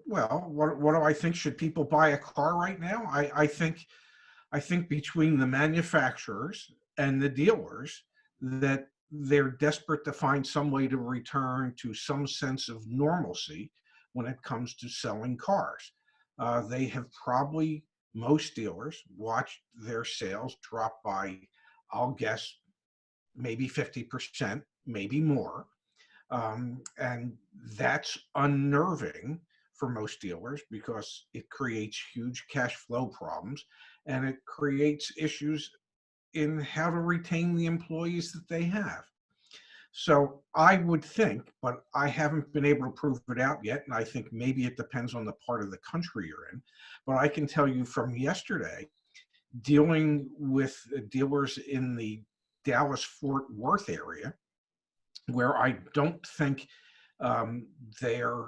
Well, what do I think? Should people buy a car right now? I think between the manufacturers and the dealers that they're desperate to find some way to return to some sense of normalcy when it comes to selling cars. They have probably, most dealers, watched their sales drop by, I'll guess, maybe 50%, maybe more. And that's unnerving for most dealers because it creates huge cash flow problems and it creates issues in how to retain the employees that they have. So I would think, but I haven't been able to prove it out yet, and I think maybe it depends on the part of the country you're in, but I can tell you from yesterday, dealing with dealers in the Dallas-Fort Worth area, where I don't think they're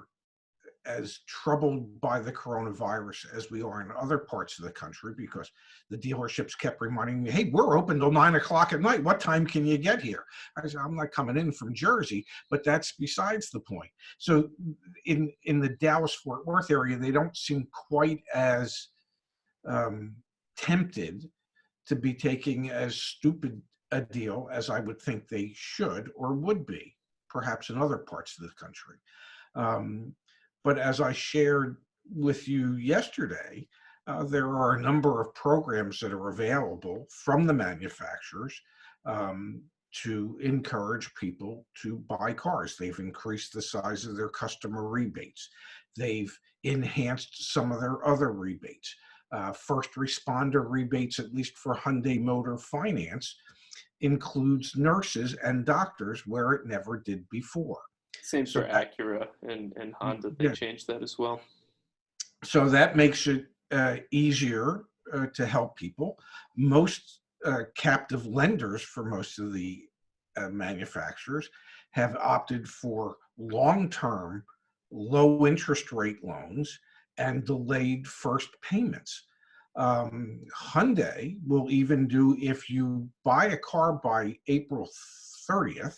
as troubled by the coronavirus as we are in other parts of the country, because the dealerships kept reminding me, hey, we're open till 9 o'clock at night. What time can you get here? I said, I'm not coming in from Jersey, but that's besides the point. So in the Dallas-Fort Worth area, they don't seem quite as tempted to be taking as stupid a deal as I would think they should or would be, perhaps in other parts of the country. But as I shared with you yesterday, there are a number of programs that are available from the manufacturers to encourage people to buy cars. They've increased the size of their customer rebates. They've enhanced some of their other rebates. First responder rebates, at least for Hyundai Motor Finance, includes nurses and doctors where it never did before. Same for Acura and Honda. They changed that as well. So that makes it easier to help people. Most captive lenders for most of the manufacturers have opted for long-term, low interest rate loans and delayed first payments. Hyundai will even do, if you buy a car by April 30th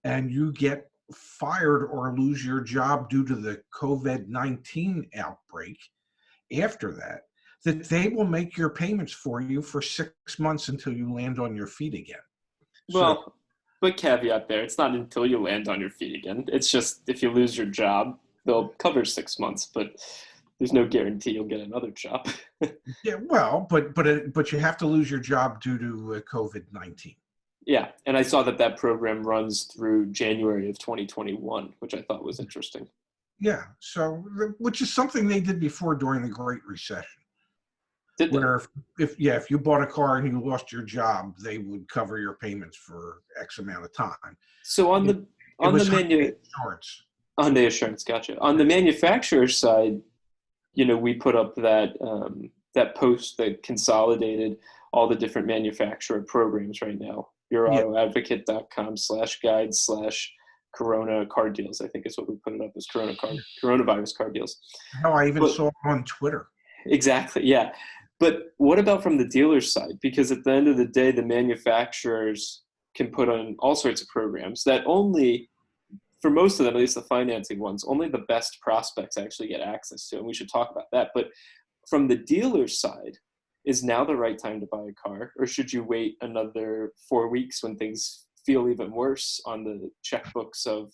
and you get fired or lose your job due to the COVID-19 outbreak after that, that they will make your payments for you for 6 months until you land on your feet again. Well, but caveat there, it's not until you land on your feet again. It's just if you lose your job, they'll cover 6 months, but there's no guarantee you'll get another job. Yeah, well, but you have to lose your job due to COVID-19. Yeah, and I saw that program runs through January of 2021, which I thought was interesting. Yeah, so which is something they did before during the Great Recession. Did they? Where if you bought a car and you lost your job, they would cover your payments for X amount of time. So on the insurance, gotcha. On the manufacturer side, we put up that post that consolidated all the different manufacturer programs right now. YourAutoAdvocate.com/guide/Corona car deals, I think is what we put it up as, coronavirus car deals. How I even saw it on Twitter. Exactly, yeah. But what about from the dealer's side? Because at the end of the day, the manufacturers can put on all sorts of programs that only, for most of them, at least the financing ones, only the best prospects actually get access to. And we should talk about that. But from the dealer's side, is now the right time to buy a car? Or should you wait another 4 weeks when things feel even worse on the checkbooks on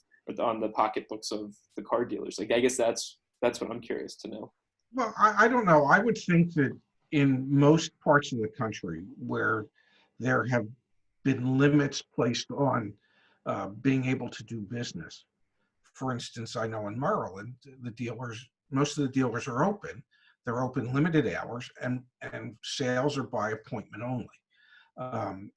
the pocketbooks of the car dealers? Like, I guess that's what I'm curious to know. Well, I don't know. I would think that in most parts of the country where there have been limits placed on being able to do business. For instance, I know in Maryland, most of the dealers are open. They're open limited hours, and sales are by appointment only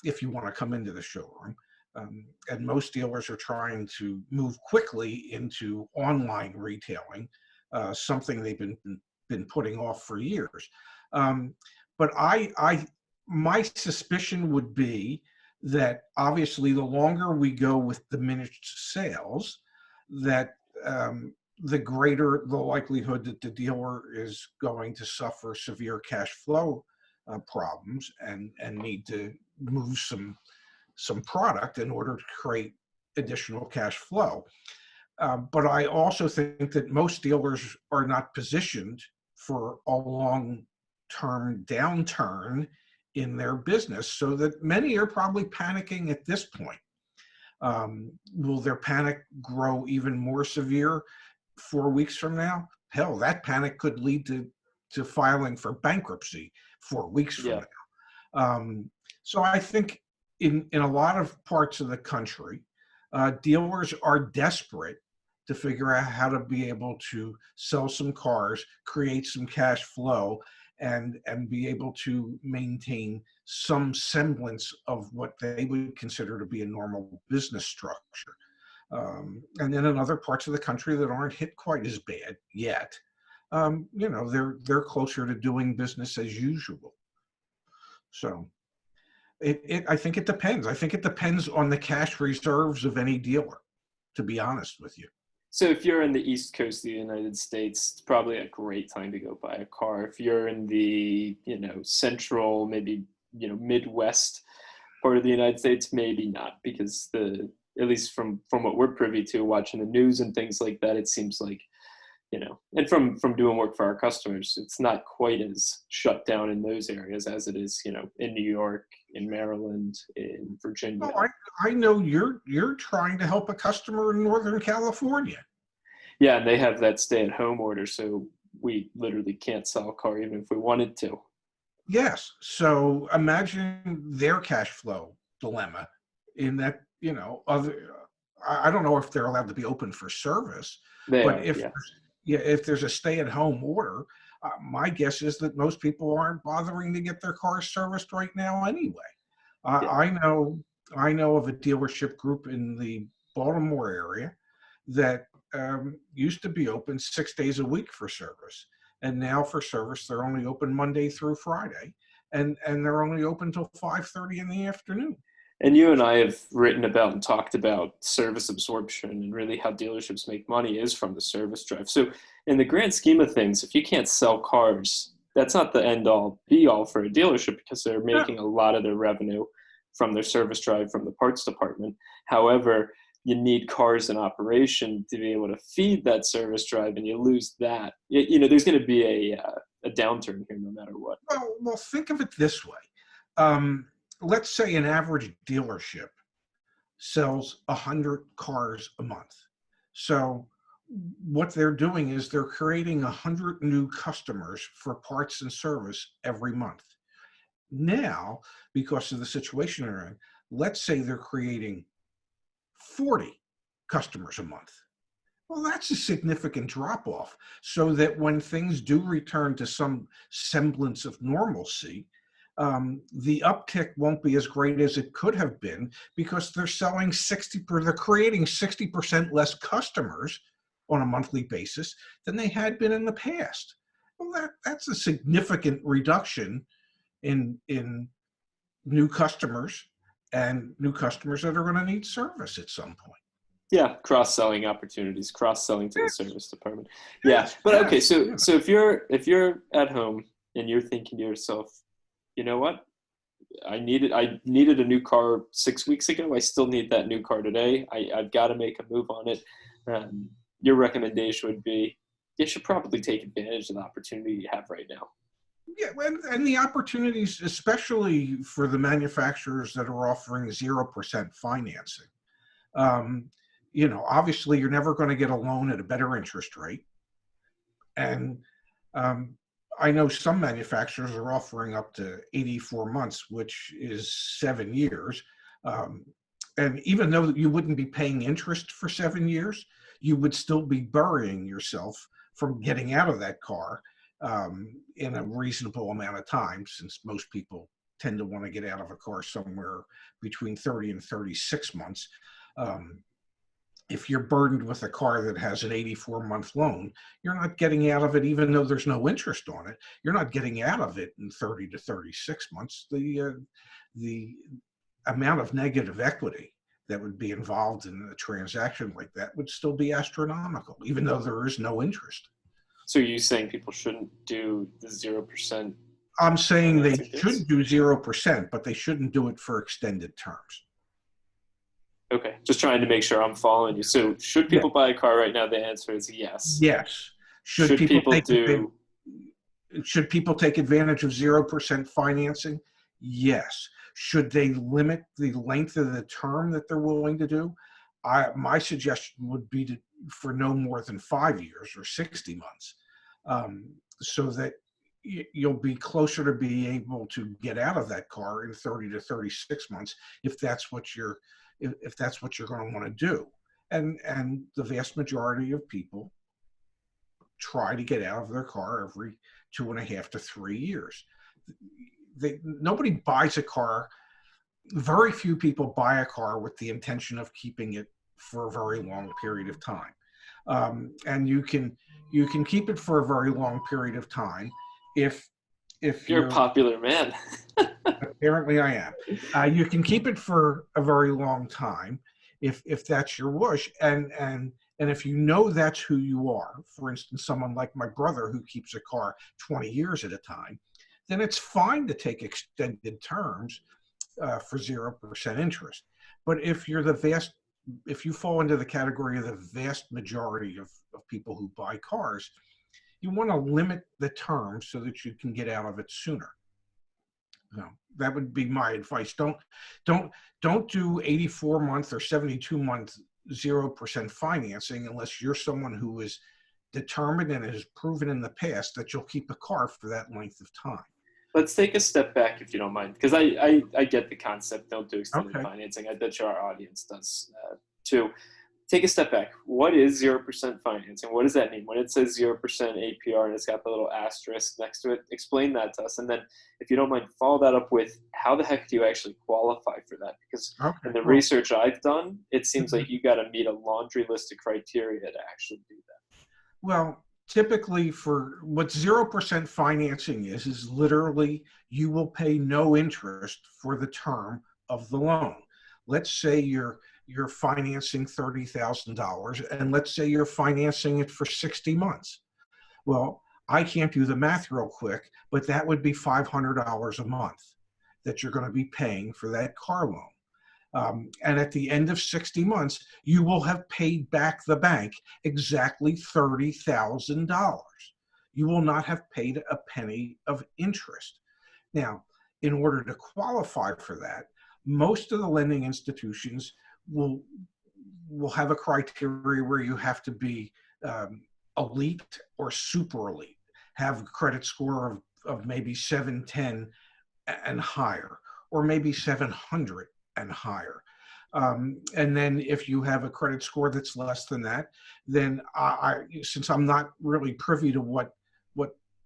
if you want to come into the showroom. And most dealers are trying to move quickly into online retailing, something they've been putting off for years. But my suspicion would be that obviously the longer we go with diminished sales, that the greater the likelihood that the dealer is going to suffer severe cash flow problems and need to move some product in order to create additional cash flow. But I also think that most dealers are not positioned for a long-term downturn in their business, so that many are probably panicking at this point. Will their panic grow even more severe 4 weeks from now? Hell, that panic could lead to filing for bankruptcy 4 weeks from Yeah. now. So I think in a lot of parts of the country, dealers are desperate to figure out how to be able to sell some cars, create some cash flow, and be able to maintain some semblance of what they would consider to be a normal business structure. And then in other parts of the country that aren't hit quite as bad yet, they're closer to doing business as usual. So I think it depends. I think it depends on the cash reserves of any dealer, to be honest with you. So if you're in the East Coast of the United States, it's probably a great time to go buy a car. If you're in the, central, maybe, Midwest part of the United States, maybe not, because at least from what we're privy to, watching the news and things like that, it seems like, and from doing work for our customers, it's not quite as shut down in those areas as it is, in New York, in Maryland, in Virginia. Oh, I know you're trying to help a customer in Northern California. Yeah, and they have that stay-at-home order, so we literally can't sell a car even if we wanted to. Yes. So imagine their cash flow dilemma in that, I don't know if they're allowed to be open for service, but if there's a stay-at-home order, my guess is that most people aren't bothering to get their cars serviced right now anyway. I know of a dealership group in the Baltimore area that used to be open 6 days a week for service, and now for service they're only open Monday through Friday, and they're only open till 5:30 in the afternoon. And you and I have written about and talked about service absorption, and really how dealerships make money is from the service drive. So in the grand scheme of things, if you can't sell cars, that's not the end all be all for a dealership, because they're making a lot of their revenue from their service drive, from the parts department. However, you need cars in operation to be able to feed that service drive, and you lose that. There's going to be a downturn here no matter what. Well, think of it this way. Let's say an average dealership sells 100 cars a month. So what they're doing is they're creating 100 new customers for parts and service every month. Now, because of the situation they're in, let's say they're creating 40 customers a month. Well, that's a significant drop off, so that when things do return to some semblance of normalcy, the uptick won't be as great as it could have been, because they're creating 60% less customers on a monthly basis than they had been in the past. Well, that's a significant reduction in new customers, and new customers that are going to need service at some point. Yeah, cross-selling opportunities, cross-selling to the service department. Yeah, but okay, so if you're at home and you're thinking to yourself, you know what, I needed a new car 6 weeks ago. I still need that new car today. I've got to make a move on it. Your recommendation would be, you should probably take advantage of the opportunity you have right now. Yeah, and the opportunities, especially for the manufacturers that are offering 0% financing. Obviously you're never going to get a loan at a better interest rate. And I know some manufacturers are offering up to 84 months, which is 7 years. And even though you wouldn't be paying interest for 7 years, you would still be burying yourself from getting out of that car in a reasonable amount of time, since most people tend to want to get out of a car somewhere between 30 and 36 months. If you're burdened with a car that has an 84-month loan, you're not getting out of it, even though there's no interest on it. You're not getting out of it in 30 to 36 months. The amount of negative equity that would be involved in a transaction like that would still be astronomical, even though there is no interest. So are you saying people shouldn't do the 0%? I'm saying they should do 0%, but they shouldn't do it for extended terms. Okay, just trying to make sure I'm following you. So should Yeah. people buy a car right now? The answer is yes. Yes. Should Should people people take do? should people take advantage of 0% financing? Yes. Should they limit the length of the term that they're willing to do? My suggestion would be for no more than 5 years or 60 months, so that you'll be closer to being able to get out of that car in 30 to 36 months if that's what if that's what you're going to want to do. And the vast majority of people try to get out of their car every 2.5 to 3 years. Nobody buys a car. Very few people buy a car with the intention of keeping it for a very long period of time. And you can keep it for a very long period of time if You're a you're, popular man. apparently I am. You can keep it for a very long time if that's your wish, and if you know that's who you are. For instance, someone like my brother who keeps a car 20 years at a time, then it's fine to take extended terms for 0% interest. But if you fall into the category of the vast majority of people who buy cars, you want to limit the term so that you can get out of it sooner. No, that would be my advice. Don't do 84-month or 72-month 0% financing unless you're someone who is determined and has proven in the past that you'll keep a car for that length of time. Let's take a step back if you don't mind, because I get the concept. Don't do extended Okay. financing. I bet you our audience does too. Take a step back. What is 0% financing? What does that mean? When it says 0% APR and it's got the little asterisk next to it, explain that to us. And then, if you don't mind, follow that up with how the heck do you actually qualify for that? Because in the research I've done, it seems like you got to meet a laundry list of criteria to actually do that. Well, typically for what 0% financing is literally you will pay no interest for the term of the loan. Let's say you're financing $30,000, and let's say you're financing it for 60 months. Well, I can't do the math real quick, but that would be $500 a month that you're going to be paying for that car loan. And at the end of 60 months, you will have paid back the bank exactly $30,000. You will not have paid a penny of interest. Now, in order to qualify for that, most of the lending institutions will have a criteria where you have to be elite or super elite, have a credit score of maybe 710 and higher, or maybe 700 and higher. And then if you have a credit score that's less than that, then since I'm not really privy to what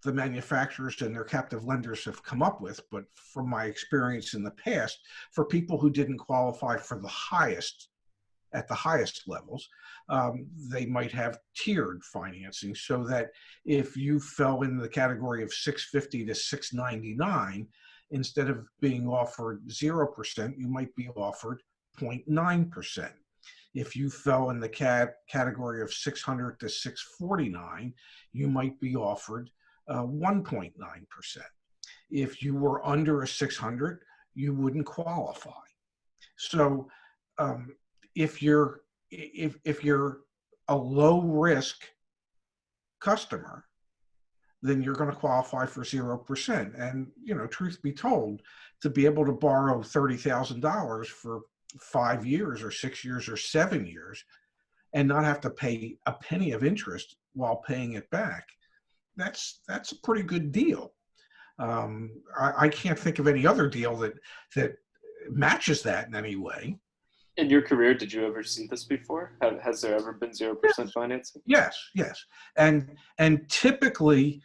the manufacturers and their captive lenders have come up with, but from my experience in the past, for people who didn't qualify for at the highest levels, they might have tiered financing, so that if you fell in the category of 650 to 699, instead of being offered 0%, you might be offered 0.9%. If you fell in the category of 600 to 649, you might be offered 1.9%. If you were under a 600, you wouldn't qualify. So if you're a low risk customer, then you're going to qualify for 0%. And truth be told, to be able to borrow $30,000 for 5 years or 6 years or 7 years and not have to pay a penny of interest while paying it back, that's a pretty good deal. I can't think of any other deal that matches that in any way. In your career, did you ever see this before? Has there ever been 0% financing? Yes. And typically,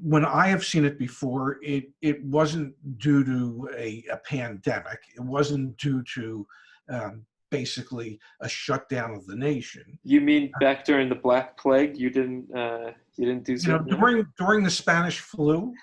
when I have seen it before, it wasn't due to a pandemic. It wasn't due to basically a shutdown of the nation. You mean back during the Black Plague, you didn't do something? During the Spanish flu,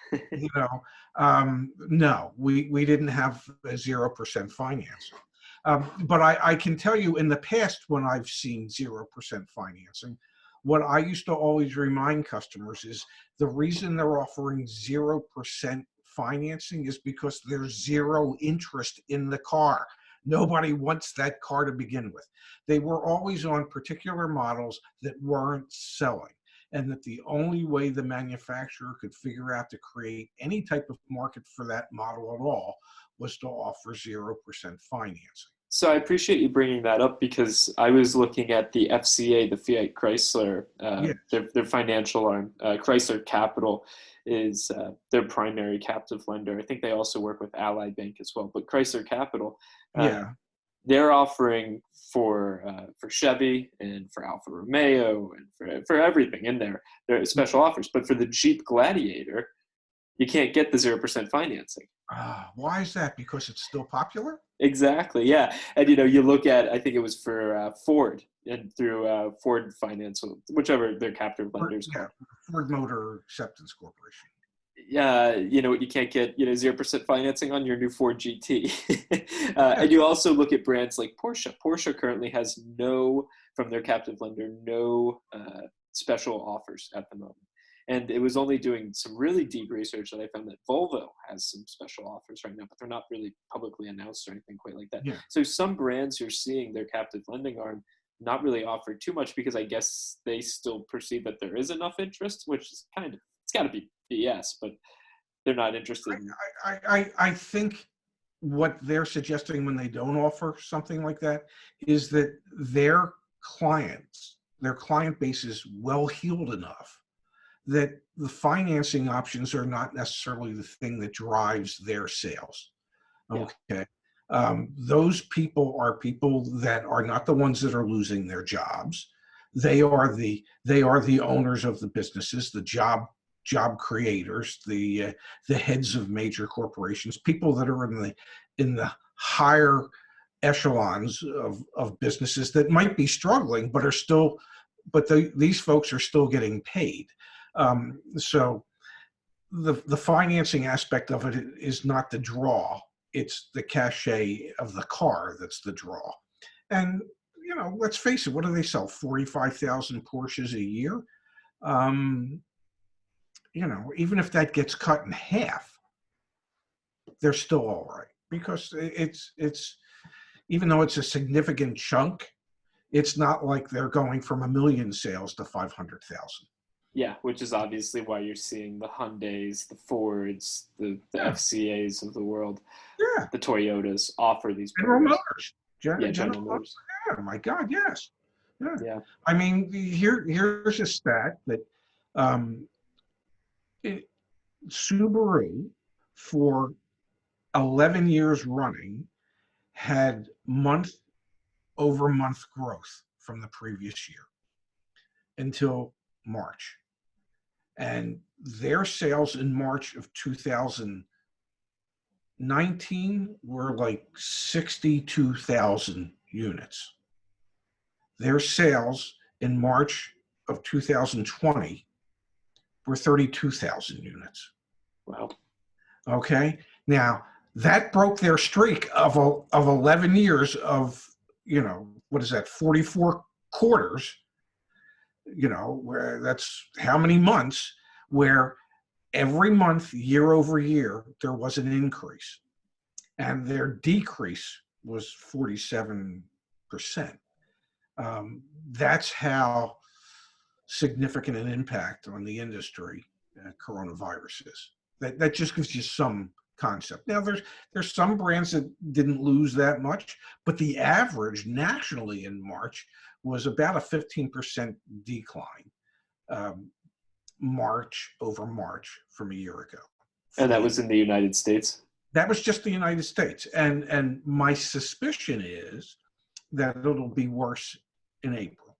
no, we didn't have a 0% financing. But I can tell you, in the past, when I've seen 0% financing, what I used to always remind customers is the reason they're offering 0% financing is because there's zero interest in the car. Nobody wants that car to begin with. They were always on particular models that weren't selling, and that the only way the manufacturer could figure out to create any type of market for that model at all was to offer 0% financing. So I appreciate you bringing that up, because I was looking at the FCA, the Fiat Chrysler, Yes. their financial arm. Chrysler Capital is their primary captive lender. I think they also work with Ally Bank as well. But Chrysler Capital, Yeah. they're offering for Chevy and for Alfa Romeo and for everything in there. There are special offers. But for the Jeep Gladiator, you can't get the 0% financing. Why is that? Because it's still popular? Exactly, yeah. And you look at, I think it was for Ford, and through Ford Finance, whichever their captive lenders called. Ford Motor Acceptance Corporation. Yeah, you can't get 0% financing on your new Ford GT. And you also look at brands like Porsche. Porsche currently has from their captive lender, no special offers at the moment. And it was only doing some really deep research that I found that Volvo has some special offers right now, but they're not really publicly announced or anything quite like that. Yeah. So some brands, you're seeing their captive lending arm not really offer too much, because I guess they still perceive that there is enough interest, which is it's got to be BS, but they're not interested. I think what they're suggesting when they don't offer something like that is that their client base is well heeled enough that the financing options are not necessarily the thing that drives their sales. Okay. Yeah. Those people are people that are not the ones that are losing their jobs. They are the owners of the businesses, the job creators, the heads of major corporations, people that are in the higher echelons of businesses that might be struggling, but these folks are still getting paid. So the financing aspect of it is not the draw. It's the cachet of the car that's the draw. And, let's face it, what do they sell? 45,000 Porsches a year? Even if that gets cut in half, they're still all right, because it's even though it's a significant chunk, it's not like they're going from 1 million sales to 500,000. Yeah, which is obviously why you're seeing the Hyundais, the Fords, the FCAs of the world, the Toyotas offer these General programs. Motors. General Motors. Yeah, my God, yes. Yeah. I mean, here's a stat that Subaru, for 11 years running, had month-over-month growth from the previous year until March. And their sales in March of 2019 were like 62,000 units. Their sales in March of 2020 were 32,000 units. Wow. Okay. Now, that broke their streak of 11 years of, what is that, 44 quarters, where that's how many months where every month, year over year, there was an increase. And their decrease was 47%. That's how significant an impact on the industry coronavirus is. That just gives you some concept. Now, there's some brands that didn't lose that much, but the average nationally in March was about a 15% decline, March over March from a year ago. And that was in the United States? That was just the United States. And my suspicion is that it'll be worse in April.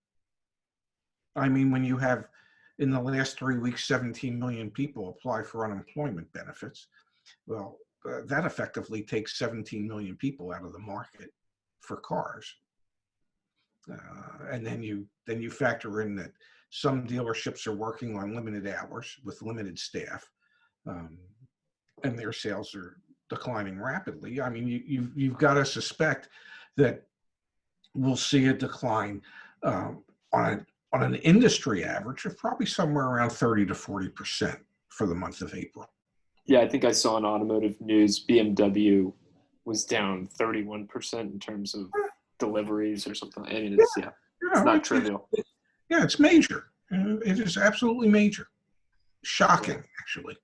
I mean, when you have, in the last 3 weeks, 17 million people apply for unemployment benefits, well, that effectively takes 17 million people out of the market for cars. And then you factor in that some dealerships are working on limited hours with limited staff, and their sales are declining rapidly. I mean, you've got to suspect that we'll see a decline on an industry average of probably somewhere around 30 to 40% for the month of April. Yeah, I think I saw in automotive news BMW was down 31% in terms of deliveries or something. I mean, it's You it's know, not trivial. yeah, it's major. It is absolutely major. Shocking, actually.